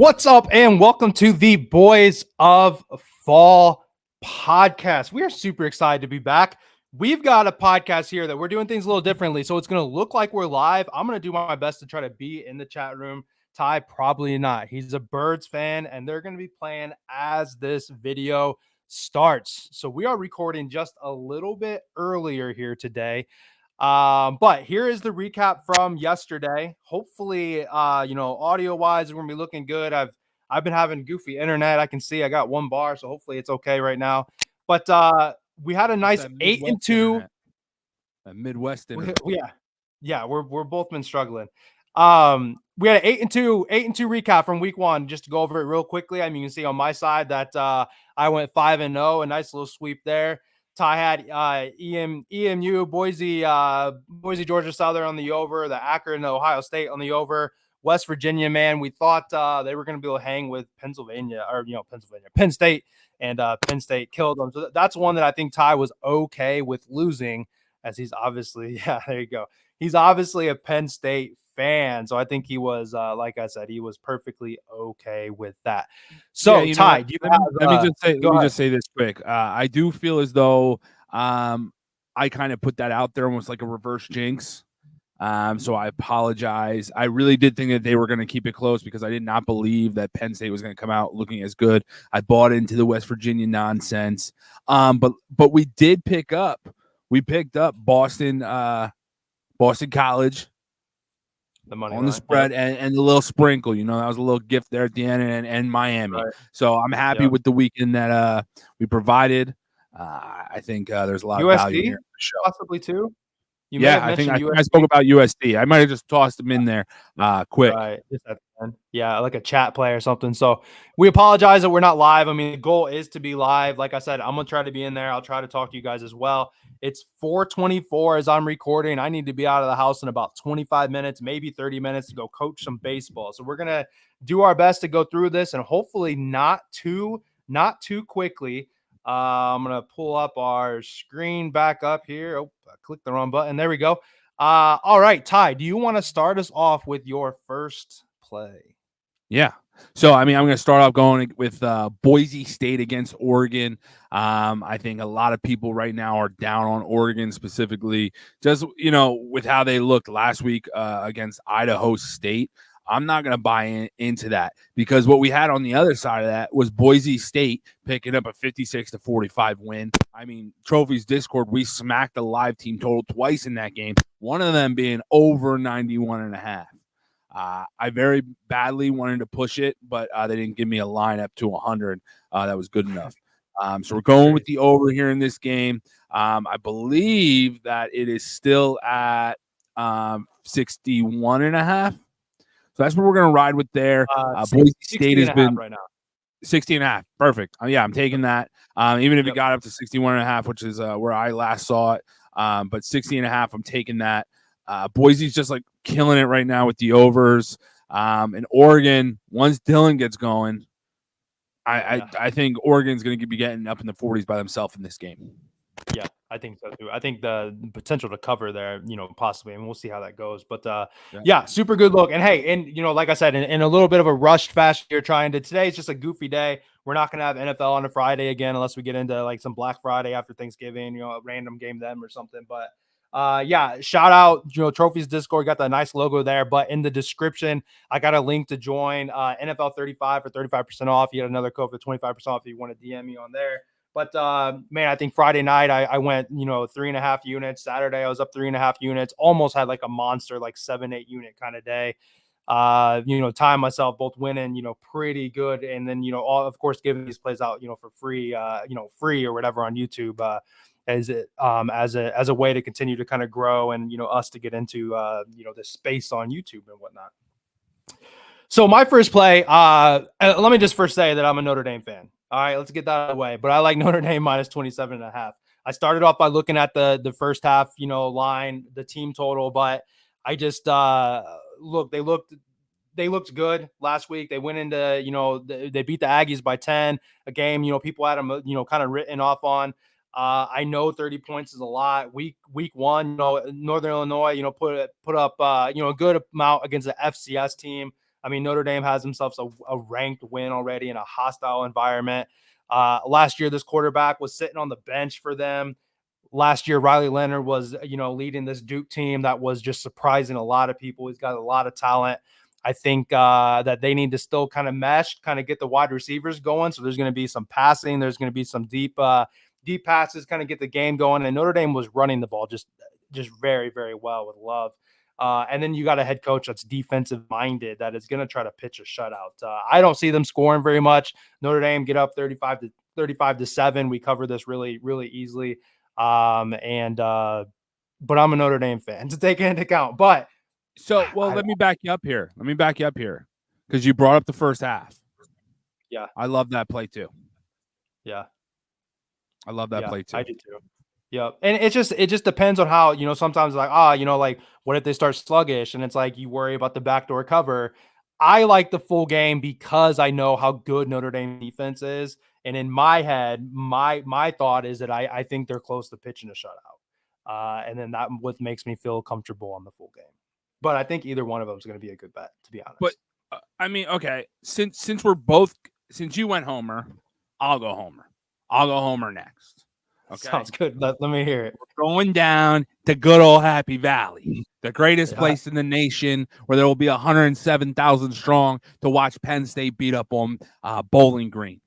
What's up, and welcome to the Boys of Fall podcast. We are super excited to be back. We've got a podcast here that we're doing things a little differently, so it's going to look like we're live. I'm going to do my best to try to be in the chat room. Ty, probably not. He's a Birds fan, and they're going to be playing as this video starts. So we are recording just a little bit earlier here today. But here is the recap from yesterday. Hopefully, audio wise, we're gonna be looking good. I've been having goofy internet. I can see I got one bar, so hopefully it's okay right now. But we had a nice 8-2. Midwest internet. Yeah, we're both been struggling. We had an 8-2 recap from week one. Just to go over it real quickly. I mean, you can see on my side that I went 5-0, a nice little sweep there. Ty had EMU, Boise, Georgia Southern on the over, the Akron, Ohio State on the over, West Virginia, man. We thought they were going to be able to hang with Penn State, and Penn State killed them. So that's one that I think Ty was okay with losing, as he's obviously, there you go. He's obviously a Penn State fan. So I think he was, like I said, he was perfectly okay with that. So, Ty, let me just say this quick. I do feel as though I kind of put that out there almost like a reverse jinx. So I apologize. I really did think that they were going to keep it close because I did not believe that Penn State was going to come out looking as good. I bought into the West Virginia nonsense. But we did pick up. We picked up Boston College, the money on the spread, and the little sprinkle. That was a little gift there at the end, and Miami. Right. So I'm happy with the weekend that we provided. I think there's a lot of value here. Possibly too. I think I spoke about USD. I might have just tossed them in there quick. Right. Yeah, like a chat play or something. So we apologize that we're not live. I mean, the goal is to be live. Like I said, I'm going to try to be in there. I'll try to talk to you guys as well. It's 4:24 as I'm recording. I need to be out of the house in about 25 minutes, maybe 30 minutes to go coach some baseball. So we're going to do our best to go through this and hopefully not too quickly. I'm going to pull up our screen back up here. Oh, I clicked the wrong button. There we go. All right, Ty, do you want to start us off with your first play? Yeah. So, I mean, I'm going to start off going with Boise State against Oregon. I think a lot of people right now are down on Oregon specifically, just, with how they looked last week against Idaho State. I'm not going to buy into that because what we had on the other side of that was Boise State picking up a 56-45 win. I mean, Trophies Discord, we smacked the live team total twice in that game, one of them being over 91.5. I very badly wanted to push it, but they didn't give me a lineup to 100. That was good enough. So we're going with the over here in this game. I believe that it is still at 61.5. So that's what we're going to ride with there. Boise State has been right now. 60.5. Perfect. Yeah, I'm taking that. Even if it got up to 61.5, which is where I last saw it. But 60.5, I'm taking that. Boise's just like killing it right now with the overs. And Oregon, once Dylan gets going, I think Oregon's going to be getting up in the 40s by themselves in this game. Yeah, I think so too. I think the potential to cover there, possibly, and we'll see how that goes. But super good look. And hey, and like I said, in a little bit of a rushed fashion, you're trying to. Today's just a goofy day. We're not going to have NFL on a Friday again, unless we get into like some Black Friday after Thanksgiving, a random game then or something. But shout out, Trophies Discord, got that nice logo there. But in the description, I got a link to join NFL 35 for 35% off. You get another code for 25% off if you want to DM me on there. But man, I think Friday night I went 3.5 units. Saturday I was up 3.5 units. Almost had like a monster like 7-8 unit kind of day. Time myself both winning pretty good, and then all of course giving these plays out for free free or whatever on YouTube as a way to continue to kind of grow and us to get into this space on YouTube and whatnot. So my first play, let me just first say that I'm a Notre Dame fan. All right, let's get that out of the way. But I like Notre Dame minus 27.5. I started off by looking at the first half, line, the team total, but I just they looked good last week. They went into, they beat the Aggies by 10, a game, people had them, kind of written off on. I know 30 points is a lot. Week one, Northern Illinois, put up, a good amount against the FCS team. I mean, Notre Dame has themselves a ranked win already in a hostile environment. Last year, this quarterback was sitting on the bench for them. Last year, Riley Leonard was, leading this Duke team that was just surprising a lot of people. He's got a lot of talent. I think that they need to still kind of mesh, kind of get the wide receivers going. So there's going to be some passing. There's going to be some deep passes, kind of get the game going. And Notre Dame was running the ball just very, very well with Love. And then you got a head coach that's defensive minded that is going to try to pitch a shutout. I don't see them scoring very much. Notre Dame get up 35-7. We cover this really, really easily. But I'm a Notre Dame fan to take into account. But let me back you up here. Because you brought up the first half. Yeah. I love that play too. Yeah. I love that play too. I do too. Yeah. And it just depends on how, sometimes like, what if they start sluggish and it's like you worry about the backdoor cover. I like the full game because I know how good Notre Dame defense is. And in my head, my thought is that I think they're close to pitching a shutout. And then that what makes me feel comfortable on the full game. But I think either one of them is going to be a good bet, to be honest. But okay, since you went Homer, I'll go Homer. I'll go Homer next. Okay. Sounds good. Let me hear it. We're going down to good old Happy Valley, the greatest place in the nation, where there will be 107,000 strong to watch Penn State beat up on Bowling Green.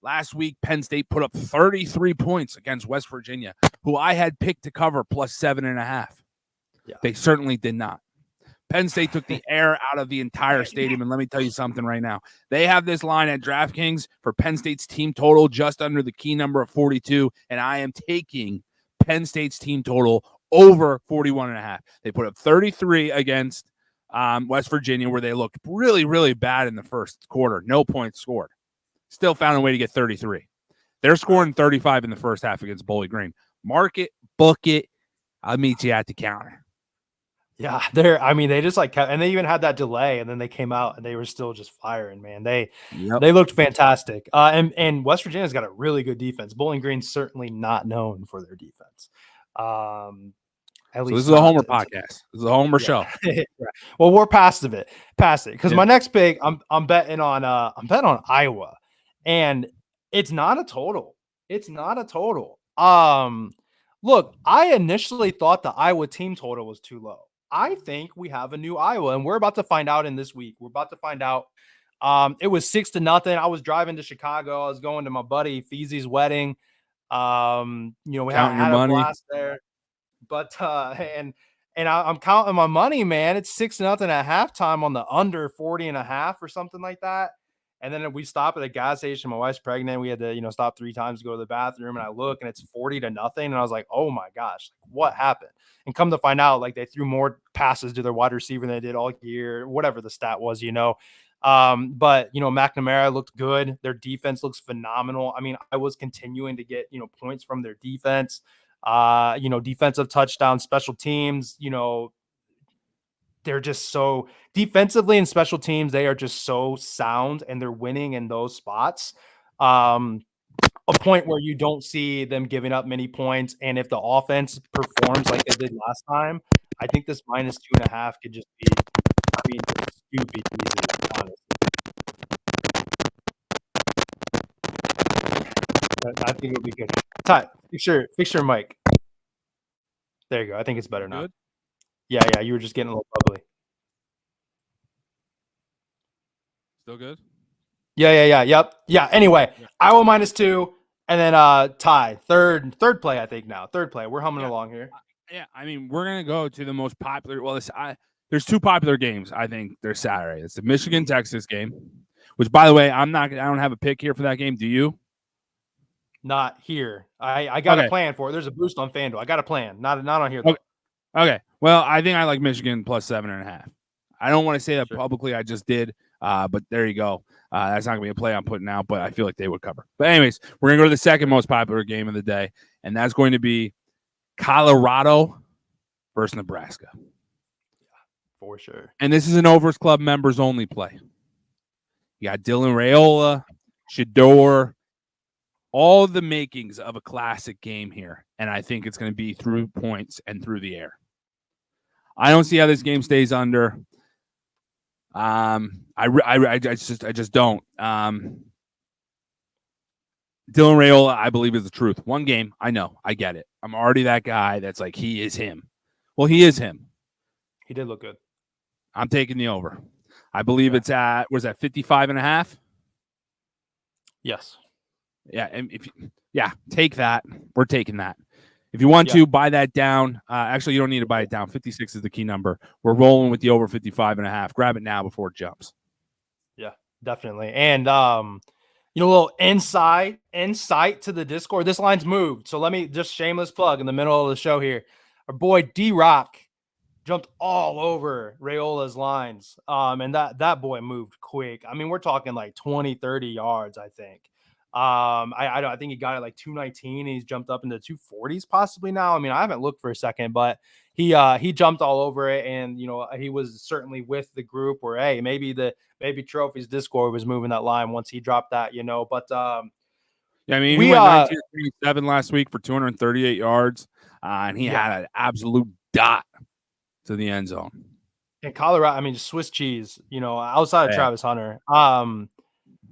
Last week, Penn State put up 33 points against West Virginia, who I had picked to cover plus 7.5. Yeah. They certainly did not. Penn State took the air out of the entire stadium, and let me tell you something right now. They have this line at DraftKings for Penn State's team total just under the key number of 42, and I am taking Penn State's team total over 41.5. They put up 33 against West Virginia, where they looked really, really bad in the first quarter. No points scored. Still found a way to get 33. They're scoring 35 in the first half against Bowling Green. Mark it, book it. I'll meet you at the counter. Yeah, they just and they even had that delay, and then they came out and they were still just firing, man. They looked fantastic. And West Virginia's got a really good defense. Bowling Green's certainly not known for their defense. At least this is a Homer podcast. This is a Homer show. Right. Well, we're past it. Because my next pick, I'm betting on Iowa, and it's not a total. Look, I initially thought the Iowa team total was too low. I think we have a new Iowa, and we're about to find out in this week. We're about to find out. It was 6-0. I was driving to Chicago. I was going to my buddy Feezy's wedding. We had a blast there. But and I'm counting my money, man. It's 6-0 at halftime on the under 40.5 or something like that. And then we stop at a gas station. My wife's pregnant. We had to, stop 3 times to go to the bathroom. And I look, and it's 40-0. And I was like, oh my gosh, what happened? And come to find out, like, they threw more passes to their wide receiver than they did all year, whatever the stat was, But McNamara looked good. Their defense looks phenomenal. I mean, I was continuing to get points from their defense. Defensive touchdowns, special teams. They're just so defensively and special teams. They are just so sound, and they're winning in those spots. A point where you don't see them giving up many points. And if the offense performs like they did last time, I think this -2.5 could just be, stupid easy, honestly. I think it'll be good. Ty, fix your mic. There you go. I think it's better now. Good? Yeah. You were just getting a little bubbly. Still good? Yeah. Yep. Yeah. Anyway, Iowa -2, and then Ty, third play. I think now third play. We're humming along here. Yeah. I mean, we're gonna go to the most popular. Well, there's 2 popular games. I think they're Saturday. It's the Michigan-Texas game, which, by the way, I don't have a pick here for that game. Do you? Not here. I got a plan for it. There's a boost on FanDuel. I got a plan. Not on here though. Okay. Well, I think I like Michigan plus 7.5. I don't want to say that publicly. I just did. But there you go. That's not going to be a play I'm putting out, but I feel like they would cover. But anyways, we're going to go to the second most popular game of the day, and that's going to be Colorado versus Nebraska. Yeah, for sure. And this is an Overs Club members only play. You got Dylan Raiola, Shador, all the makings of a classic game here. And I think it's going to be through points and through the air. I don't see how this game stays under. I just don't. Dylan Raiola, I believe, is the truth. One game, I know, I get it. I'm already that guy that's like, he is him. Well, he is him. He did look good. I'm taking the over. I believe it's at, was that 55.5? Yes. Yeah, and take that. We're taking that. If you want to buy that down, actually, you don't need to buy it down. 56 is the key number. We're rolling with the over 55.5. Grab it now before it jumps. Yeah, definitely. And a little insight to the Discord. This line's moved. So let me just shameless plug in the middle of the show here. Our boy D-Rock jumped all over Raiola's lines. And that boy moved quick. I mean, we're talking like 20, 30 yards, I think. I think he got it like 219 and he's jumped up into 240s possibly now. I mean, I haven't looked for a second, but he jumped all over it. And, he was certainly with the group where, hey, maybe Trophy's Discord was moving that line once he dropped that, but yeah, I mean, he went 19-27 last week for 238 yards, and he had an absolute dot to the end zone. In Colorado, I mean, Swiss cheese, outside of Travis Hunter.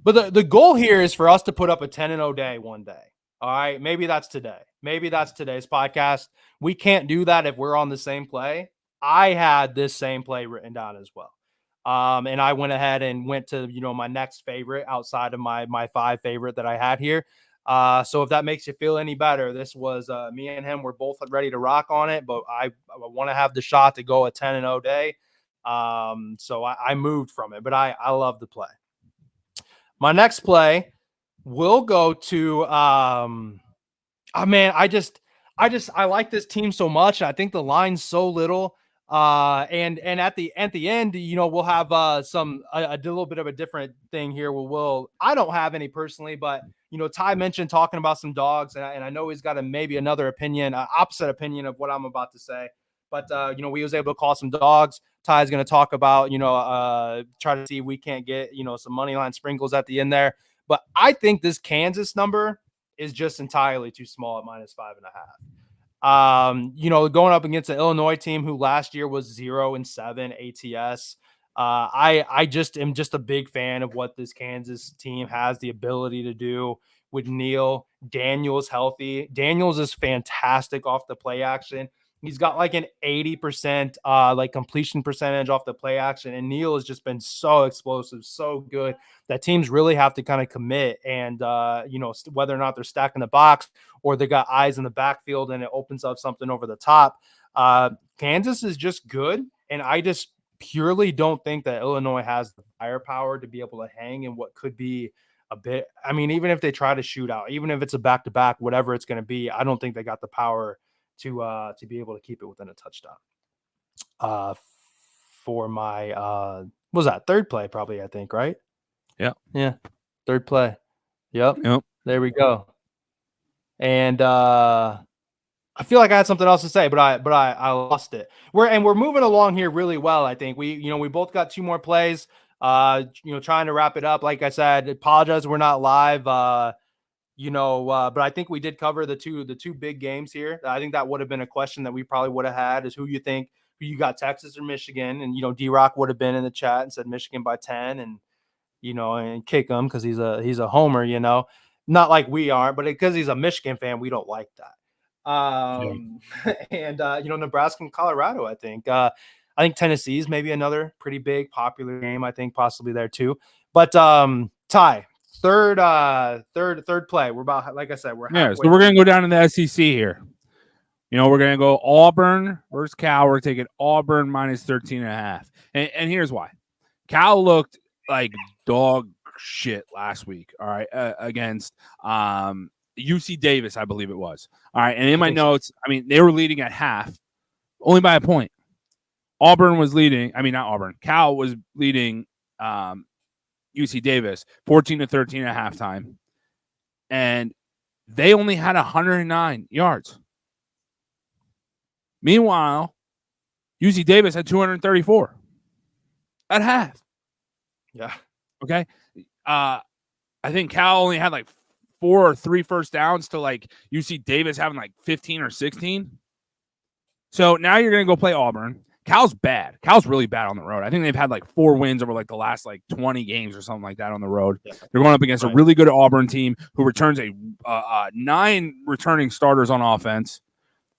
But the goal here is for us to put up a 10-0 day one day. All right. Maybe that's today. Maybe that's today's podcast. We can't do that if we're on the same play. I had this same play written down as well. And I went ahead and went to, my next favorite outside of my 5 favorite that I had here. So if that makes you feel any better, this was me and him were both ready to rock on it, but I want to have the shot to go a 10-0 day. So I moved from it, but I love the play. My next play will go to I like this team so much. I think the line's so little. And at the end, we'll have a little bit of a different thing here. I don't have any personally, but Ty mentioned talking about some dogs, and I know he's got maybe another opinion, opposite opinion of what I'm about to say. But we was able to call some dogs. Ty's going to talk about try to see if we can't get some money line sprinkles at the end there. But I think this Kansas number is just entirely too small at -5.5. Going up against an Illinois team who last year was 0-7 ATS. I just am just a big fan of what this Kansas team has the ability to do with Neal. Daniels healthy. Daniels is fantastic off the play action. He's got like an 80% like completion percentage off the play action. And Neal has just been so explosive, so good that teams really have to kind of commit and, whether or not they're stacking the box or they got eyes in the backfield and it opens up something over the top. Kansas is just good. And I just purely don't think that Illinois has the firepower to be able to hang in what could be a bit. I mean, even if they try to shoot out, even if it's a back-to-back, whatever it's going to be, I don't think they got the power to be able to keep it within a touchdown. For my what was that third play? Probably, I think, right? Yeah, third play. Yep. There we go. And I feel like I had something else to say, but I lost it. We're moving along here really well. I think we both got 2 more plays. Trying to wrap it up. Like I said, apologize we're not live. But I think we did cover the two big games here. I think that would have been a question that we probably would have had is who you got, Texas or Michigan. And, D-Rock would have been in the chat and said Michigan by 10 and kick him because he's a homer, not like we are, but because he's a Michigan fan, we don't like that. And, Nebraska and Colorado, I think Tennessee's maybe another pretty big popular game. I think possibly there too. But Ty, third play. We're about, like I said, we're halfway. So we're gonna go down to the SEC here. We're gonna go Auburn versus Cal. We're taking Auburn -13.5, and here's why. Cal looked like dog shit last week. All right, against UC Davis, I believe it was. All right, and in my notes, I mean they were leading at half, only by a point. Auburn was leading. I mean, not Auburn. Cal was leading. UC Davis 14-13 at halftime, and they only had 109 yards. Meanwhile, UC Davis had 234 at half. Yeah. Okay. I think Cal only had like 4 or 3 first downs to like UC Davis having like 15 or 16. So now you're going to go play Auburn. Cal's bad. Cal's really bad on the road. I think they've had like 4 wins over like the last like 20 games or something like that on the road. Yeah. They're going up against a really good Auburn team who returns 9 returning starters on offense.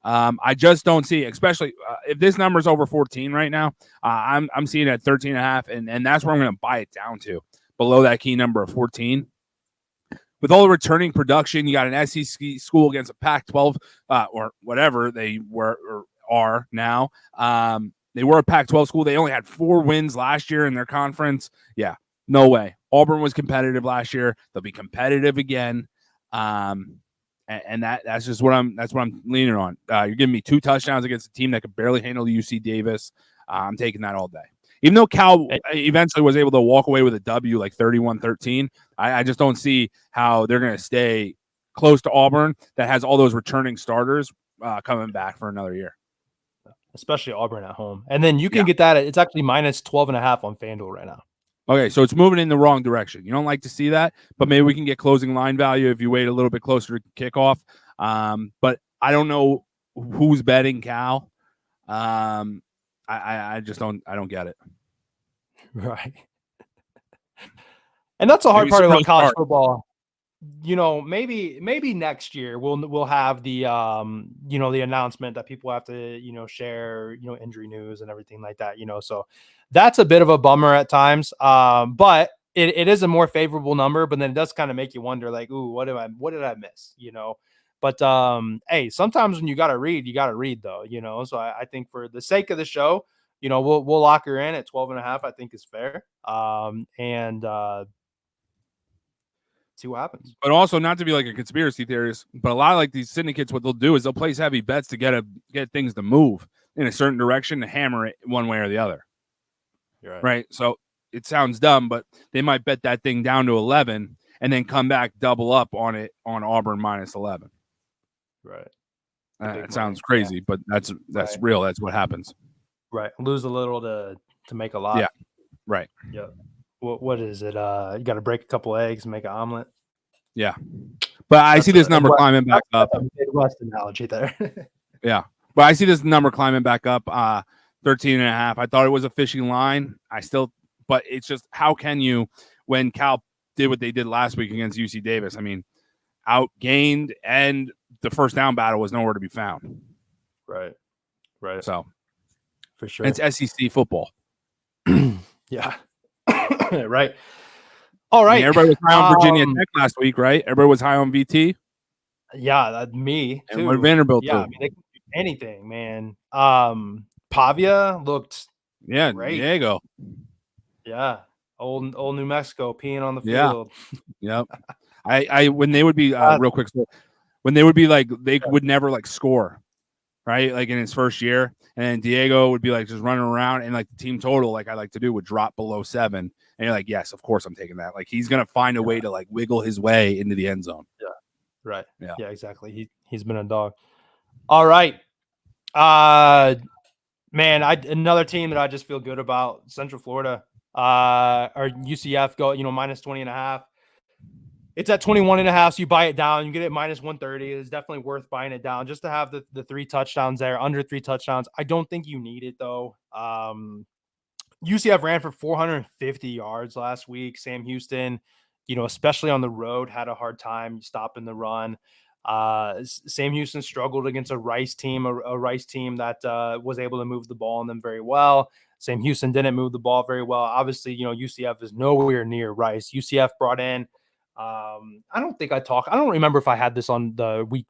I just don't see, especially if this number is over 14 right now. I'm seeing it at 13.5, and that's where I'm going to buy it down to, below that key number of 14. With all the returning production, you got an SEC school against a Pac-12 or whatever they were or are now. They were a Pac-12 school. They only had 4 wins last year in their conference. Yeah, no way. Auburn was competitive last year. They'll be competitive again. And that's just what I'm leaning on. You're giving me 2 touchdowns against a team that could barely handle UC Davis. I'm taking that all day. Even though Cal eventually was able to walk away with a W like 31-13, I just don't see how they're going to stay close to Auburn that has all those returning starters coming back for another year. Especially Auburn at home. And then you can get that. It's actually minus 12.5 on FanDuel right now. Okay, so it's moving in the wrong direction. You don't like to see that, but maybe we can get closing line value if you wait a little bit closer to kickoff. But I don't know who's betting Cal. I just don't get it. Right. And that's a hard part about college football. You know, maybe next year we'll have the the announcement that people have to share injury news and everything like that. So that's a bit of a bummer at times. But it is a more favorable number. But then it does kind of make you wonder, like, ooh, what did I miss? But hey, sometimes when you got to read though. So I think for the sake of the show, we'll lock her in at 12.5. I think is fair. And see what happens. But also, not to be like a conspiracy theorist, but a lot of like these syndicates, what they'll do is they'll place heavy bets to get things to move in a certain direction to hammer it one way or the other. You're right. So it sounds dumb, but they might bet that thing down to 11 and then come back double up on it on Auburn minus 11. Right. It sounds crazy, but that's right. Real. That's what happens. Right. Lose a little to make a lot. Yeah. Right. Yeah. What is it? You got to break a couple eggs and make an omelet. Yeah. But I see this number climbing back up. Midwest analogy there. Yeah. But I see this number climbing back up 13.5. I thought it was a fishing line. But it's just, how can you, when Cal did what they did last week against UC Davis, I mean, outgained and the first down battle was nowhere to be found. Right. So for sure. It's SEC football. Yeah. Right. All right. Everybody was high on Virginia Tech last week, right? Everybody was high on VT. Yeah, me too. And what Vanderbilt do? I mean, they can do anything, man. Pavia looked great. Diego. Yeah. Old New Mexico peeing on the field. Yep. I when they would be real quick, when they would be like they would never like score, right? Like in his first year, and then Diego would be like just running around, and like the team total, like I like to do, would drop below 7, and you're like, yes, of course I'm taking that. Like he's gonna find a way to like wiggle his way into the end zone. Yeah. Right. Yeah. Exactly. He's been a dog. All right. Man, another team that I just feel good about, Central Florida. Or UCF go, minus 20.5. It's at 21.5, so you buy it down. You get it minus 130. It's definitely worth buying it down just to have the 3 touchdowns there, under 3 touchdowns. I don't think you need it though. UCF ran for 450 yards last week. Sam Houston, especially on the road, had a hard time stopping the run. Sam Houston struggled against a Rice team that was able to move the ball on them very well. Sam Houston didn't move the ball very well. Obviously, UCF is nowhere near Rice. UCF brought in, I don't remember if I had this on the week.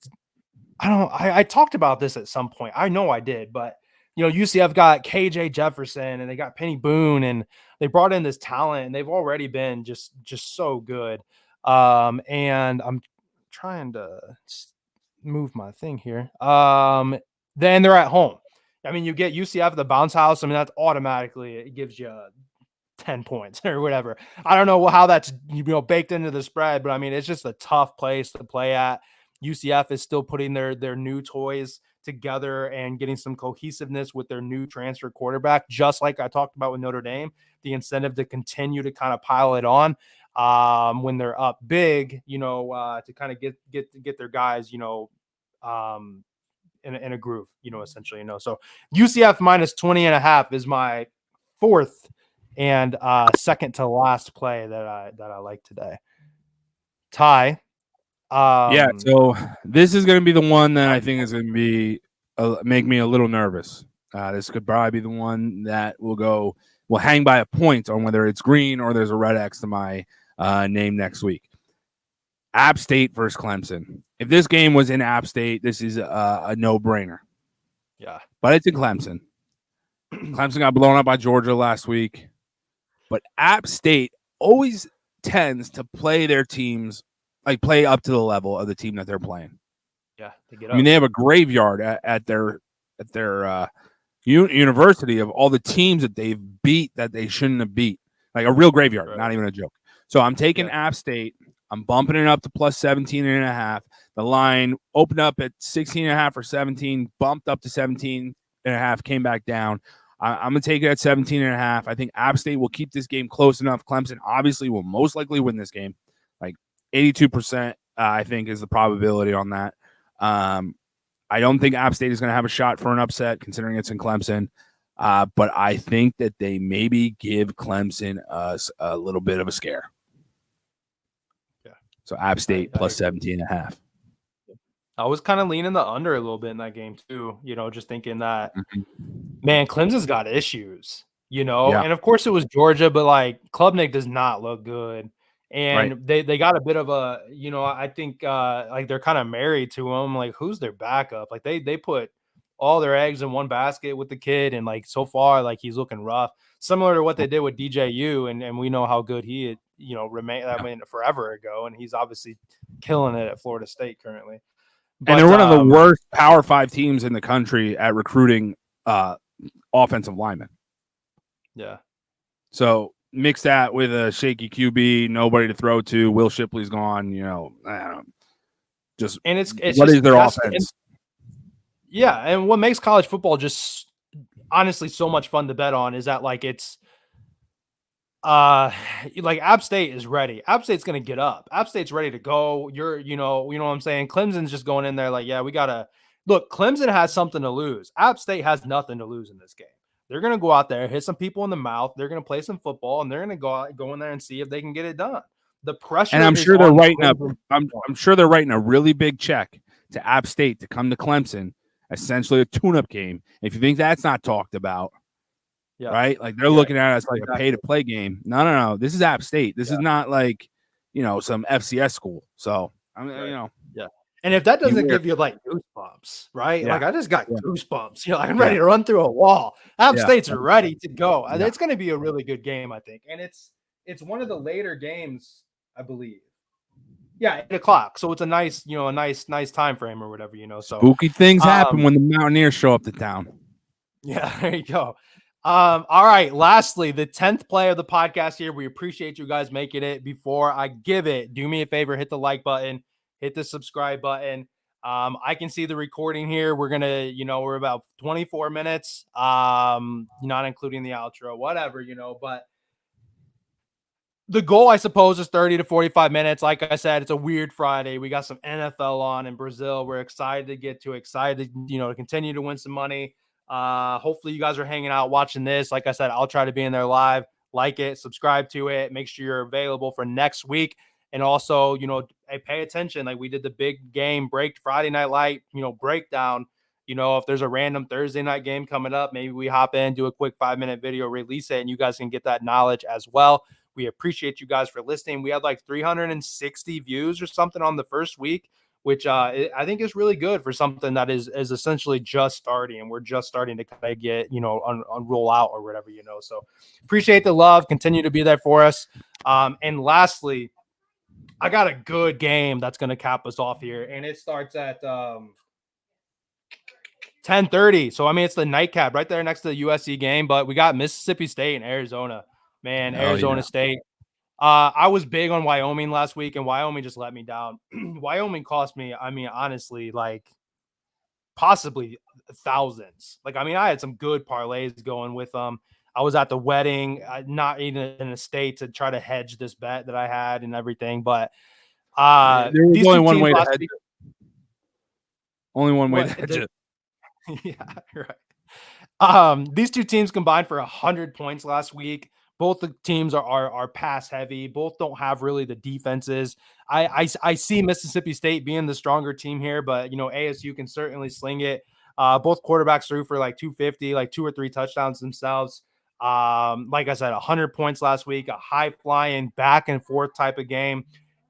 I talked about this at some point. I know I did, but UCF got KJ Jefferson and they got Penny Boone and they brought in this talent and they've already been just so good. And I'm trying to move my thing here. Then they're at home. I mean, you get UCF the bounce house. I mean, that's automatically, it gives you 10 points or whatever. I don't know how that's baked into the spread, but I mean, it's just a tough place to play at. UCF is still putting their new toys together and getting some cohesiveness with their new transfer quarterback, just like I talked about with Notre Dame. The incentive to continue to kind of pile it on when they're up big, to kind of get their guys, in a groove, essentially, So UCF minus 20.5 is my fourth and second to last play that I like today. Ty. So this is going to be the one that I think is going to be make me a little nervous. This could probably be the one that will hang by a point on whether it's green or there's a red X to my name next week. App State versus Clemson. If this game was in App State, this is a no-brainer. Yeah. But it's in Clemson. Clemson got blown up by Georgia last week. But App State always tends to play their teams, like play up to the level of the team that they're playing. Yeah. They have a graveyard at their university of all the teams that they've beat that they shouldn't have beat. Like a real graveyard, not even a joke. So I'm taking App State. I'm bumping it up to plus 17.5. The line opened up at 16.5 or 17, bumped up to 17.5, came back down. I'm going to take it at 17.5. I think App State will keep this game close enough. Clemson obviously will most likely win this game. Like 82%, I think, is the probability on that. I don't think App State is going to have a shot for an upset considering it's in Clemson. But I think that they maybe give Clemson a little bit of a scare. So App State plus 17.5. I was kind of leaning the under a little bit in that game too, just thinking that, man, Clemson's got issues, and of course it was Georgia, but like Klubnik does not look good. And they got a bit of a, I think like they're kind of married to him. Like, who's their backup? Like they put all their eggs in one basket with the kid. And like, so far, like he's looking rough, similar to what they did with DJU. And we know how good he, remained forever ago. And he's obviously killing it at Florida State currently. But, and they're one of the worst Power 5 teams in the country at recruiting offensive linemen. Yeah. So mix that with a shaky QB, nobody to throw to. Will Shipley's gone. I don't know. Just and it's what just, is their offense? And what makes college football just honestly so much fun to bet on is that like it's like App State is ready. App State's gonna get up. App State's ready to go. You know what I'm saying? Clemson's just going in there like, yeah, we gotta look. Clemson has something to lose. App State has nothing to lose in this game. They're gonna go out there, hit some people in the mouth. They're gonna play some football, and they're gonna go in there and see if they can get it done. The pressure, and I'm sure they're writing up. I'm sure they're writing a really big check to App State to come to Clemson, essentially a tune-up game. If you think that's not talked about. Yeah. Right? Like they're looking at it as like a pay-to-play game. No. This is App State. This is not like, some FCS school. So, Yeah. And if that doesn't give you like goosebumps, right? Yeah. Like I just got goosebumps. I'm ready to run through a wall. App State's ready to go. Yeah. It's going to be a really good game, I think. And it's one of the later games, I believe. Yeah, 8:00. So it's a nice, nice time frame or whatever, So spooky things happen when the Mountaineers show up to town. Yeah, there you go. All right. Lastly, the 10th play of the podcast here. We appreciate you guys making it. Before I give it, do me a favor, hit the like button, hit the subscribe button. I can see the recording here. We're gonna, we're about 24 minutes, not including the outro, whatever, but the goal, I suppose, is 30 to 45 minutes. Like I said, it's a weird Friday. We got some NFL on in Brazil. We're excited to get to to continue to win some money. Hopefully you guys are hanging out watching this. Like I said, I'll try to be in there live. Like it, subscribe to it, make sure you're available for next week. And also, pay attention. Like we did the big game break Friday Night Light, breakdown. If there's a random Thursday night game coming up, maybe we hop in, do a quick 5-minute video, release it, and you guys can get that knowledge as well. We appreciate you guys for listening. We had like 360 views or something on the first week, which I think is really good for something that is essentially just starting, and we're just starting to kind of get, roll out or whatever, So appreciate the love. Continue to be there for us. And lastly, I got a good game that's going to cap us off here, and it starts at 10:30. So, it's the nightcap right there next to the USC game, but we got Mississippi State and Arizona. Man, Arizona State. I was big on Wyoming last week, and Wyoming just let me down. Wyoming cost me, honestly, like possibly thousands. Like, I had some good parlays going with them. I was at the wedding, not even in a state to try to hedge this bet that I had and everything. But there was only one way to hedge it. Only one way to hedge it. Yeah, right. These two teams combined for 100 points last week. Both the teams are pass heavy. Both don't have really the defenses. I see Mississippi State being the stronger team here, but ASU can certainly sling it. Both quarterbacks threw for like 250, like 2 or 3 touchdowns themselves. Like I said, 100 points last week, a high flying back and forth type of game.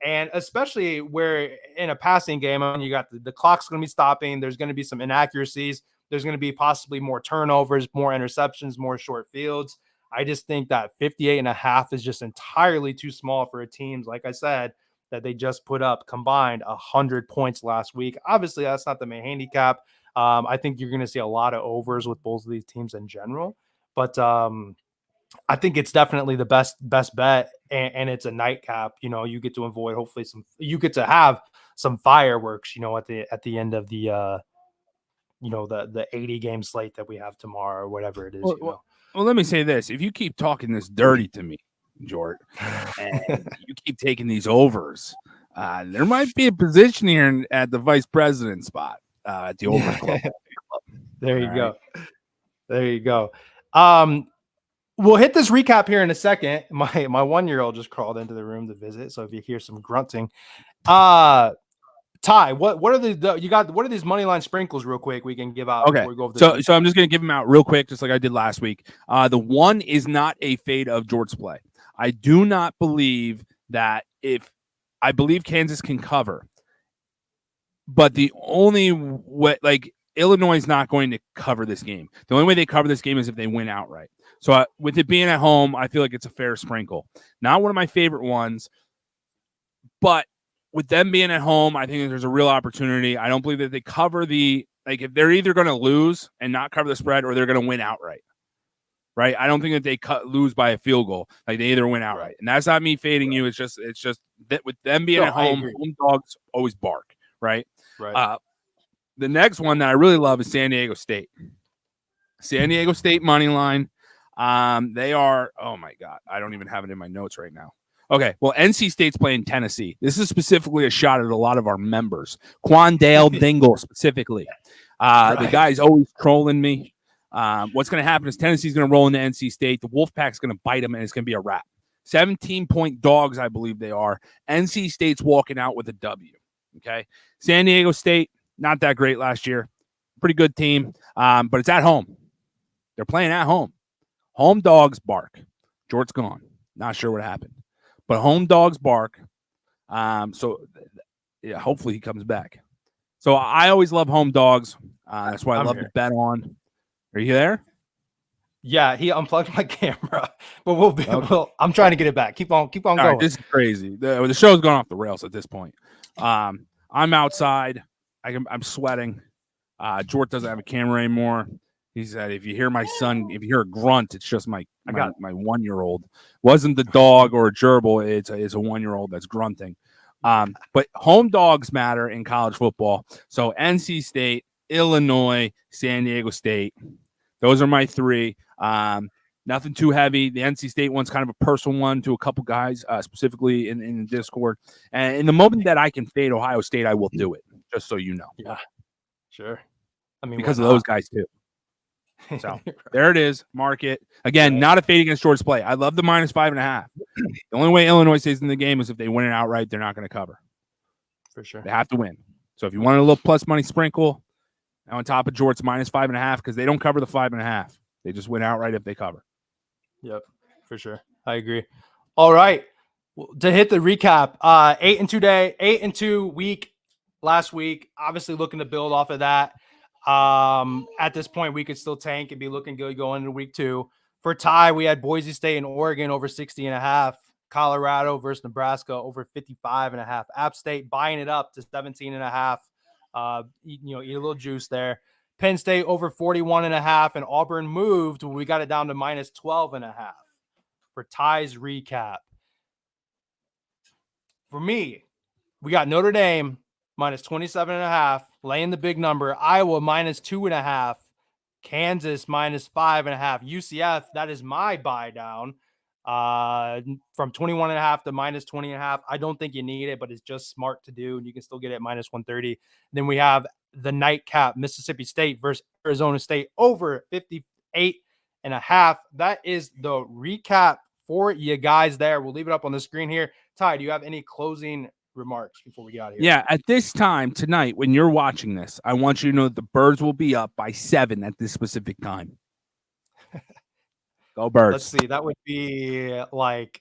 And especially where in a passing game, I mean, you got the clock's going to be stopping. There's going to be some inaccuracies. There's going to be possibly more turnovers, more interceptions, more short fields. I just think that 58.5 is just entirely too small for a team, like I said, that they just put up combined 100 points last week. Obviously, that's not the main handicap. I think you're going to see a lot of overs with both of these teams in general. But I think it's definitely the best bet, and it's a nightcap. You get to avoid hopefully you get to have some fireworks. At the end of the the 80 game slate that we have tomorrow or whatever it is. Well, let me say this: if you keep talking this dirty to me, Jort, and you keep taking these overs, there might be a position here at the vice president spot at the overs club. There you go. There you go. We'll hit this recap here in a second. My 1-year-old just crawled into the room to visit, so if you hear some grunting, Ty, what are what are these money line sprinkles real quick we can give out? Okay, before we go over so I'm just gonna give them out real quick, just like I did last week. The one is not a fade of Jort's play. I do not believe that I believe Kansas can cover, but the only way, like Illinois is not going to cover this game. The only way they cover this game is if they win outright. So with it being at home, I feel like it's a fair sprinkle. Not one of my favorite ones, but with them being at home, I think there's a real opportunity. I don't believe that they cover if they're either going to lose and not cover the spread or they're going to win outright. Right? I don't think that they lose by a field goal. Like they either win outright. And that's not me fading you. It's just that with them being at home dogs always bark. Right? Right. The next one that I really love is San Diego State. San Diego State money line. They are, oh my God, I don't even have it in my notes right now. Okay, well, NC State's playing Tennessee. This is specifically a shot at a lot of our members. Quandale Dingle specifically. The guy's always trolling me. What's going to happen is Tennessee's going to roll into NC State. The Wolfpack's going to bite them, and it's going to be a wrap. 17-point dogs, I believe they are. NC State's walking out with a W. Okay, San Diego State, not that great last year. Pretty good team, but it's at home. They're playing at home. Home dogs bark. Jort's gone. Not sure what happened. But home dogs bark. So, yeah, hopefully he comes back. So I always love home dogs. That's why I love to bet on. Are you there? Yeah, he unplugged my camera, but we'll be. Okay. I'm trying to get it back. Keep on going. Right, this is crazy. The show's gone off the rails at this point. I'm outside. I'm sweating. Jort doesn't have a camera anymore. He said, if you hear my son, if you hear a grunt, it's just my 1-year-old. Wasn't the dog or a gerbil. It's a 1-year-old that's grunting. But home dogs matter in college football. So NC State, Illinois, San Diego State. Those are my three. Nothing too heavy. The NC State one's kind of a personal one to a couple guys, specifically in the Discord. And in the moment that I can fade Ohio State, I will do it, just so you know. Yeah, sure. I mean, because of those guys too. So there it is. Mark it. Again, not a fade against Jort's play. I love the -5.5. The only way Illinois stays in the game is if they win it outright. They're not going to cover. For sure. They have to win. So if you want a little plus money sprinkle on top of Jort's -5.5, because they don't cover the 5.5. They just win outright if they cover. Yep, for sure. I agree. All right. To hit the recap, 8-2 week last week. Obviously looking to build off of that. At this point, we could still tank and be looking good going into week 2. For Ty, we had Boise State and Oregon over 60.5. Colorado versus Nebraska over 55.5. App State buying it up to 17.5. Eat a little juice there. Penn State over 41.5, and Auburn moved. We got it down to -12.5 for Ty's recap. For me, we got Notre Dame -27.5, laying the big number. Iowa -2.5. Kansas -5.5. UCF, that is my buy down. from 21.5 to minus 20.5. I don't think you need it, but it's just smart to do. And you can still get it at minus 130. Then we have the nightcap, Mississippi State versus Arizona State over 58.5. That is the recap for you guys there. We'll leave it up on the screen here. Ty, do you have any closing remarks before we get out of here? Yeah, at this time tonight, when you're watching this, I want you to know that the Birds will be up by 7 at this specific time. Go Birds. Let's see. That would be like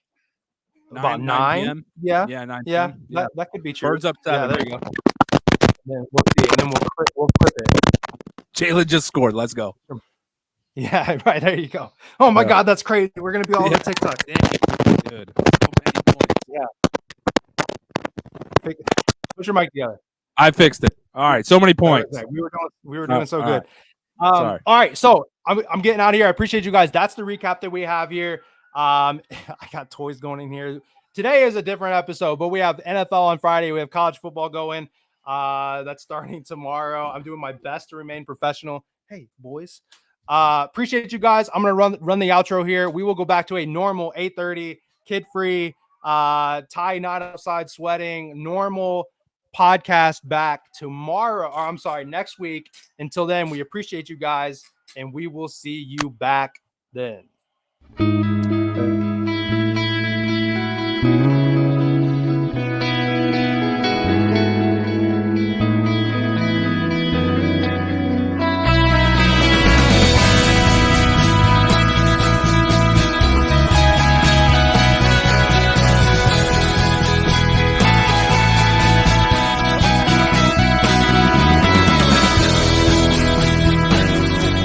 9, about 9 p.m. Yeah. Yeah, 9 Yeah. p.m. Yeah. That could be true. Birds up 7. Yeah, there you go. Then we'll see. And then we'll flip it. Jalen just scored. Let's go. Yeah, right. There you go. Oh, my God. That's crazy. We're going to be all over TikTok. Good. So many points. Yeah. Put your mic together. I fixed it. All right. So many points. Okay. We were doing so good. Right. Sorry. All right. So I'm getting out of here. I appreciate you guys. That's the recap that we have here. I got toys going in here. Today is a different episode, but we have NFL on Friday. We have college football going. That's starting tomorrow. I'm doing my best to remain professional. Hey, boys. Appreciate you guys. I'm gonna run the outro here. We will go back to a normal 8:30, kid-free, Ty not outside sweating, normal podcast back tomorrow. Or I'm sorry, next week. Until then, we appreciate you guys, and we will see you back then.